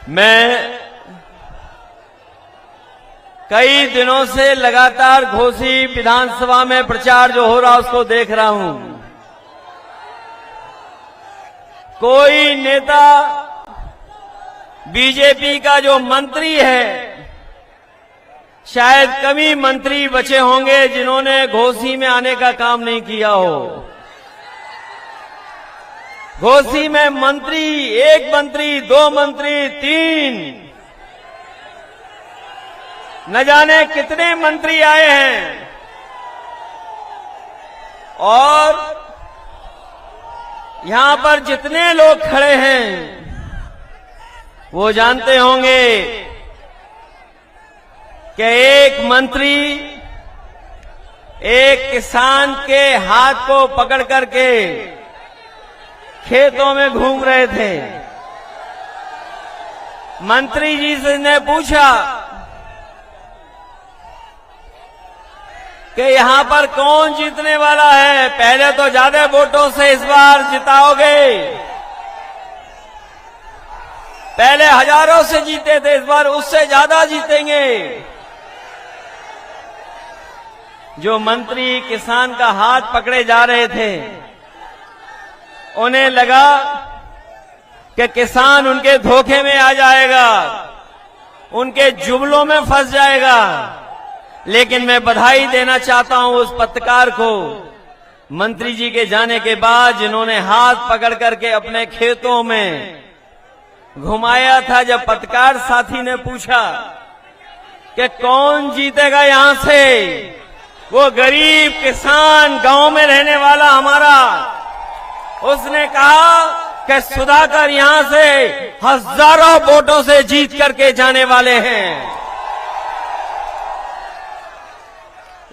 मैं कई दिनों से लगातार घोसी विधानसभा में प्रचार जो हो रहा उसको देख रहा हूं। कोई नेता बीजेपी का जो मंत्री है, शायद कम ही मंत्री बचे होंगे जिन्होंने घोसी में आने का काम नहीं किया हो। घोसी में मंत्री, एक मंत्री, दो मंत्री, तीन, न जाने कितने मंत्री आए हैं और यहां पर जितने लोग खड़े हैं वो जानते होंगे कि एक मंत्री एक किसान के हाथ को पकड़ करके खेतों में घूम रहे थे। मंत्री जी से ने पूछा कि यहां पर कौन जीतने वाला है, पहले तो ज्यादा वोटों से इस बार जिताओगे, पहले हजारों से जीते थे, इस बार उससे ज्यादा जीतेंगे। जो मंत्री किसान का हाथ पकड़े जा रहे थे उन्हें लगा कि किसान उनके धोखे में आ जाएगा, उनके जुमलों में फंस जाएगा। लेकिन मैं बधाई देना चाहता हूं उस पत्रकार को, मंत्री जी के जाने के बाद जिन्होंने हाथ पकड़ करके अपने खेतों में घुमाया था। जब पत्रकार साथी ने पूछा कि कौन जीतेगा यहां से, वो गरीब किसान गांव में रहने वाला हमारा, उसने कहा कि सुधाकर यहां से हजारों वोटों से जीत करके जाने वाले हैं।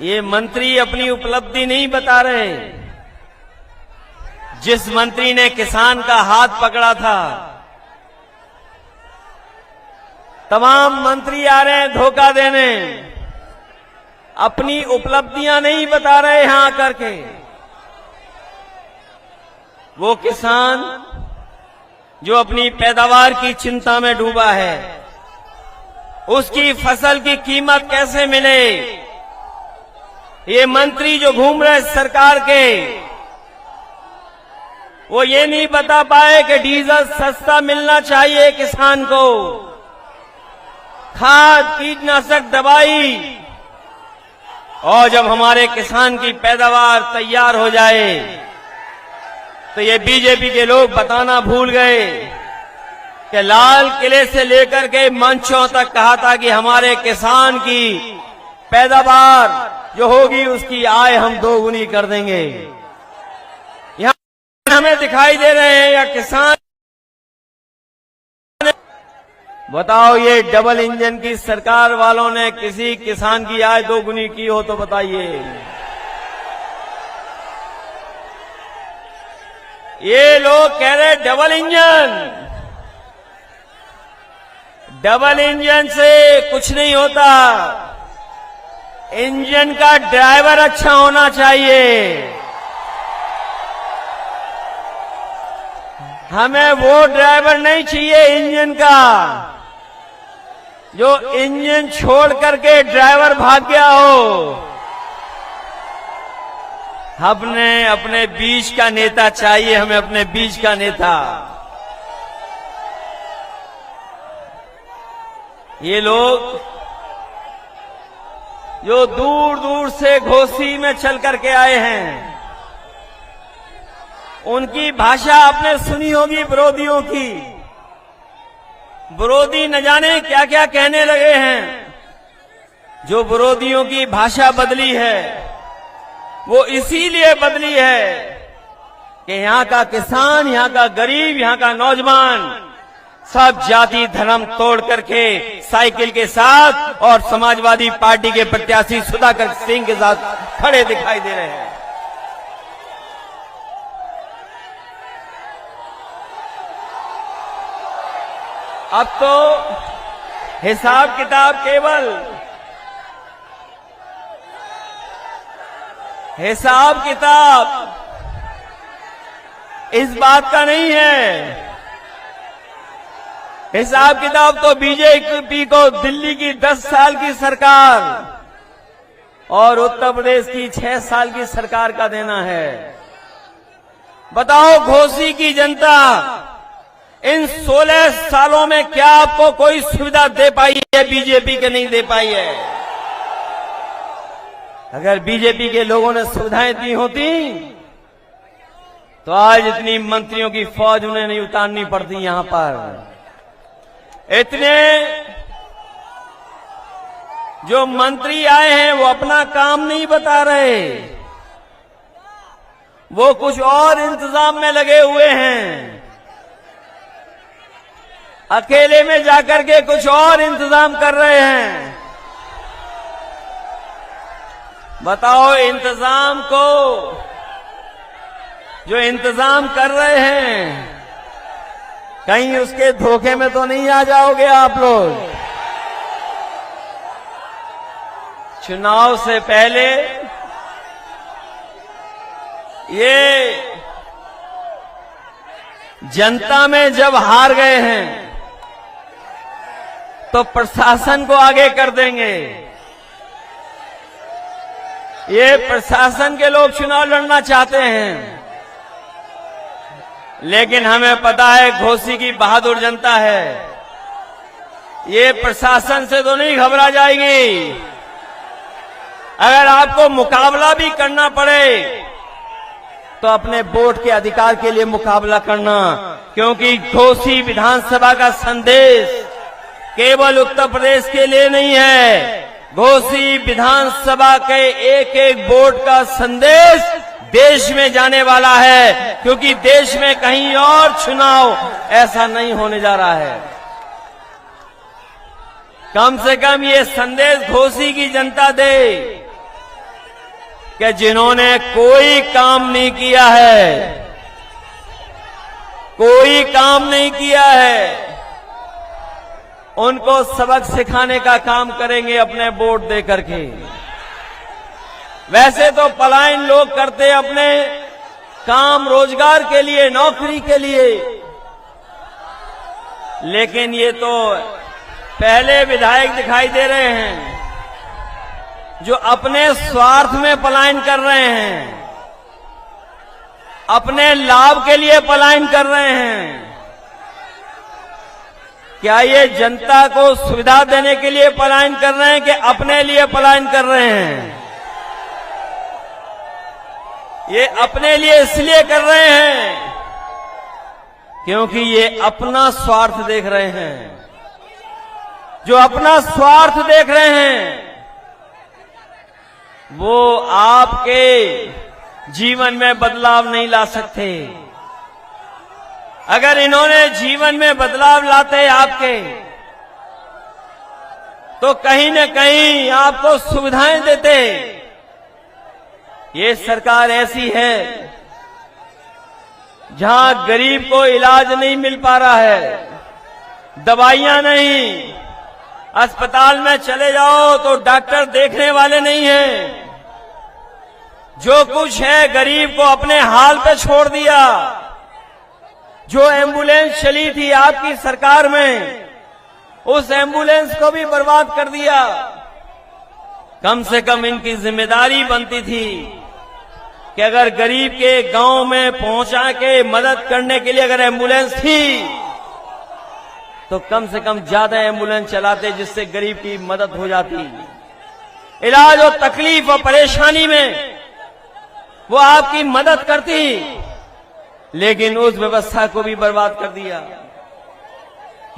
ये मंत्री अपनी उपलब्धि नहीं बता रहे। जिस मंत्री ने किसान का हाथ पकड़ा था, तमाम मंत्री आ रहे हैं धोखा देने, अपनी उपलब्धियां नहीं बता रहे यहां आकर के। वो किसान जो अपनी पैदावार की चिंता में डूबा है, उसकी फसल की कीमत कैसे मिले, ये मंत्री जो घूम रहे सरकार के, वो ये नहीं बता पाए कि डीजल सस्ता मिलना चाहिए किसान को, खाद कीटनाशक दवाई, और जब हमारे किसान की पैदावार तैयार हो जाए तो ये बीजेपी के लोग बताना भूल गए कि लाल किले से लेकर के मंचों तक कहा था कि हमारे किसान की पैदावार जो होगी उसकी आय हम दोगुनी कर देंगे। यहां हमें दिखाई दे रहे हैं या किसान, बताओ ये डबल इंजन की सरकार वालों ने किसी किसान की आय दोगुनी की हो तो बताइए। ये लोग कह रहे डबल इंजन, डबल इंजन से कुछ नहीं होता, इंजन का ड्राइवर अच्छा होना चाहिए। हमें वो ड्राइवर नहीं चाहिए इंजन का जो इंजन छोड़ करके ड्राइवर भाग गया हो। हमने अपने बीच का नेता चाहिए, हमें अपने बीच का नेता। ये लोग जो दूर दूर से घोसी में चल करके आए हैं, उनकी भाषा आपने सुनी होगी विरोधियों की। विरोधी न जाने क्या क्या कहने लगे हैं। जो विरोधियों की भाषा बदली है वो इसीलिए बदली है कि यहां का किसान, यहां का गरीब, यहां का नौजवान सब जाति धर्म तोड़ करके साइकिल के साथ और समाजवादी पार्टी के प्रत्याशी सुधाकर सिंह के साथ खड़े दिखाई दे रहे हैं। अब तो हिसाब किताब केवल हिसाब किताब इस बात का नहीं है हिसाब किताब तो बीजेपी को दिल्ली की 10 साल की सरकार और उत्तर प्रदेश की 6 साल की सरकार का देना है। बताओ घोसी की जनता इन 16 सालों में क्या आपको कोई सुविधा दे पाई है? बीजेपी के नहीं दे पाई है। अगर बीजेपी के लोगों ने सुविधाएं दी होती तो आज इतनी मंत्रियों की फौज उन्हें नहीं उतारनी पड़ती। यहां पर इतने जो मंत्री आए हैं वो अपना काम नहीं बता रहे, वो कुछ और इंतजाम में लगे हुए हैं। अकेले में जाकर के कुछ और इंतजाम कर रहे हैं। बताओ इंतजाम को जो इंतजाम कर रहे हैं कहीं उसके धोखे में तो नहीं आ जाओगे आप लोग? चुनाव से पहले ये जनता में जब हार गए हैं तो प्रशासन को आगे कर देंगे। ये प्रशासन के लोग चुनाव लड़ना चाहते हैं, लेकिन हमें पता है घोसी की बहादुर जनता है, ये प्रशासन से तो नहीं घबरा जाएगी। अगर आपको मुकाबला भी करना पड़े तो अपने वोट के अधिकार के लिए मुकाबला करना, क्योंकि घोसी विधानसभा का संदेश केवल उत्तर प्रदेश के लिए नहीं है। घोसी विधानसभा के एक एक वोट का संदेश देश में जाने वाला है, क्योंकि देश में कहीं और चुनाव ऐसा नहीं होने जा रहा है। कम से कम ये संदेश घोसी की जनता दे कि जिन्होंने कोई काम नहीं किया है, कोई काम नहीं किया है, उनको सबक सिखाने का काम करेंगे अपने वोट दे करके। वैसे तो पलायन लोग करते अपने काम रोजगार के लिए, नौकरी के लिए, लेकिन ये तो पहले विधायक दिखाई दे रहे हैं जो अपने स्वार्थ में पलायन कर रहे हैं, अपने लाभ के लिए पलायन कर रहे हैं। क्या ये जनता को सुविधा देने के लिए पलायन कर रहे हैं कि अपने लिए पलायन कर रहे हैं? ये अपने लिए इसलिए कर रहे हैं क्योंकि ये अपना स्वार्थ देख रहे हैं। जो अपना स्वार्थ देख रहे हैं वो आपके जीवन में बदलाव नहीं ला सकते। अगर इन्होंने जीवन में बदलाव लाते आपके, तो कहीं न कहीं आपको सुविधाएं देते। ये सरकार ऐसी है जहां गरीब को इलाज नहीं मिल पा रहा है, दवाइयां नहीं, अस्पताल में चले जाओ तो डॉक्टर देखने वाले नहीं हैं। जो कुछ है गरीब को अपने हाल पे छोड़ दिया। जो एम्बुलेंस चली थी आपकी सरकार में, उस एम्बुलेंस को भी बर्बाद कर दिया। कम से कम इनकी जिम्मेदारी बनती थी कि अगर गरीब के गांव में पहुंचा के मदद करने के लिए अगर एम्बुलेंस थी तो कम से कम ज्यादा एम्बुलेंस चलाते, जिससे गरीब की मदद हो जाती। इलाज और तकलीफ और परेशानी में वो आपकी मदद करती, लेकिन उस व्यवस्था को भी बर्बाद कर दिया।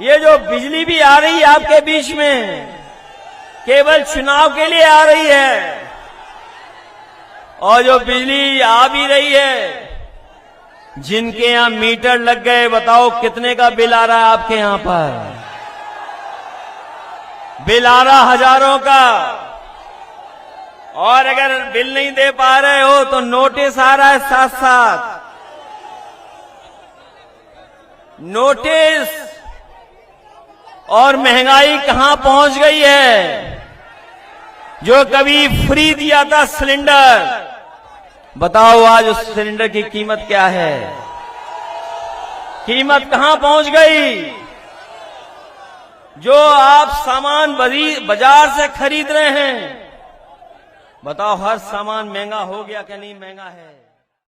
ये जो बिजली भी आ रही है आपके बीच में, केवल चुनाव के लिए आ रही है। और जो बिजली आ भी रही है, जिनके यहां मीटर लग गए, बताओ कितने का बिल आ रहा है आपके यहां पर? बिल आ रहा हजारों का। और अगर बिल नहीं दे पा रहे हो तो नोटिस आ रहा है साथ साथ। नोटिस। और महंगाई कहां पहुंच गई है? जो कभी फ्री दिया था सिलेंडर, बताओ आज उस सिलेंडर की कीमत क्या है? कीमत कहां पहुंच गई? जो आप सामान बाजार से खरीद रहे हैं, बताओ हर सामान महंगा हो गया कि नहीं महंगा है?